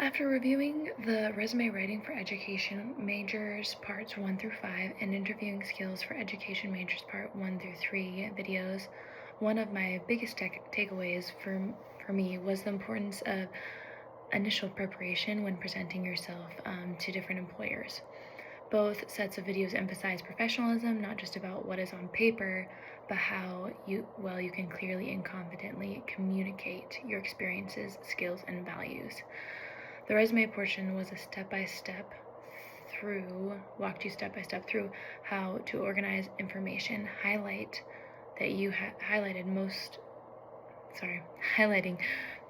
After reviewing the resume writing for education majors parts 1 through 5 and interviewing skills for education majors part 1 through 3 videos, one of my biggest takeaways for me was the importance of initial preparation when presenting yourself to different employers. Both sets of videos emphasize professionalism, not just about what is on paper, but how you can clearly and confidently communicate your experiences, skills, and values. The resume portion was a walked you step by step through how to organize information, highlighting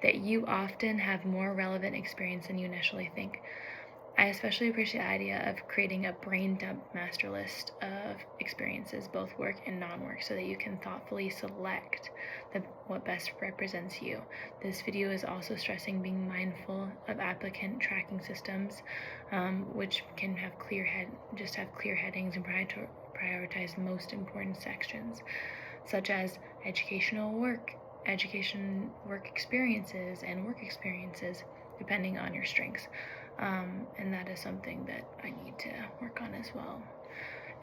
that you often have more relevant experience than you initially think. I especially appreciate the idea of creating a brain dump master list of experiences, both work and non-work, so that you can thoughtfully select what best represents you. This video is also stressing being mindful of applicant tracking systems, which can have clear headings and prioritize the most important sections, such as education work experiences, and work experiences, depending on your strengths. And that is something that I need to work on as well.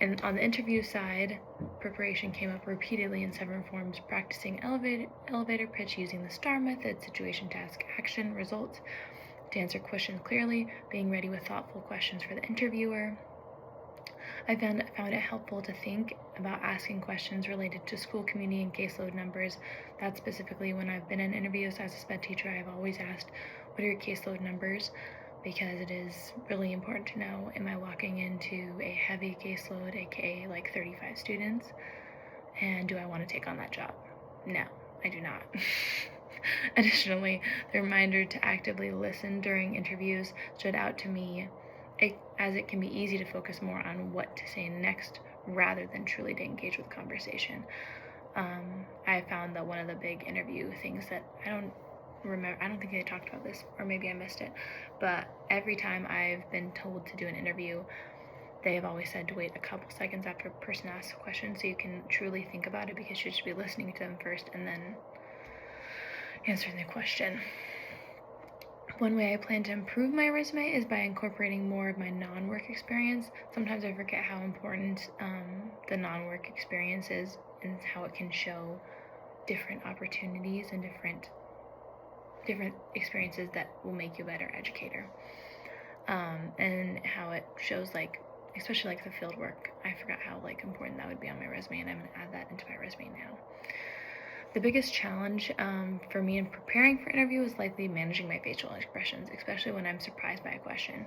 And on the interview side, preparation came up repeatedly in several forms: practicing elevator pitch using the STAR method, situation, task, action, results, to answer questions clearly, being ready with thoughtful questions for the interviewer. I found it helpful to think about asking questions related to school community and caseload numbers. That specifically, when I've been in interviews as a SPED teacher, I've always asked, what are your caseload numbers? Because it is really important to know, am I walking into a heavy caseload, aka like 35 students, and do I want to take on that job? No, I do not. Additionally, the reminder to actively listen during interviews stood out to me, as it can be easy to focus more on what to say next rather than truly to engage with conversation. I found that one of the big interview things that I don't think they talked about this, or maybe I missed it, but every time I've been told to do an interview, they have always said to wait a couple seconds after a person asks a question so you can truly think about it, because you should be listening to them first and then answering the question. One way I plan to improve my resume is by incorporating more of my non-work experience. Sometimes I forget how important the non-work experience is, and how it can show different opportunities and different experiences that will make you a better educator, and how it shows, especially the field work. I forgot how important that would be on my resume, and I'm going to add that into my resume now. The biggest challenge for me in preparing for interview is likely managing my facial expressions, especially when I'm surprised by a question.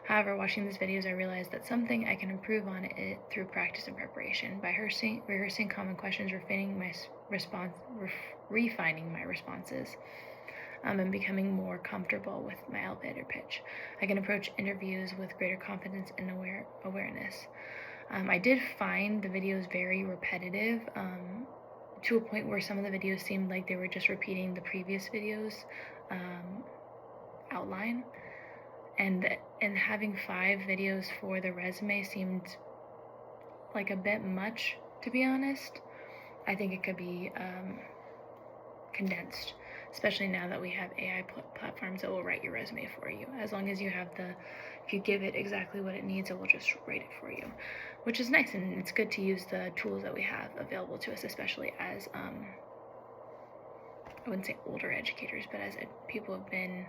However, watching these videos, I realized that something I can improve on it through practice and preparation. By rehearsing common questions, refining my responses, and becoming more comfortable with my elevator pitch, I can approach interviews with greater confidence and awareness. I did find the videos very repetitive, to a point where some of the videos seemed like they were just repeating the previous videos outline, and having 5 videos for the resume seemed like a bit much, to be honest. I think it could be condensed, especially now that we have AI platforms that will write your resume for you. As long as if you give it exactly what it needs, it will just write it for you, which is nice, and it's good to use the tools that we have available to us, especially as, I wouldn't say older educators, but as people have been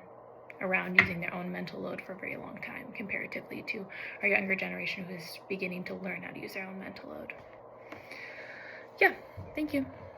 around using their own mental load for a very long time, comparatively to our younger generation who is beginning to learn how to use their own mental load. Yeah, thank you.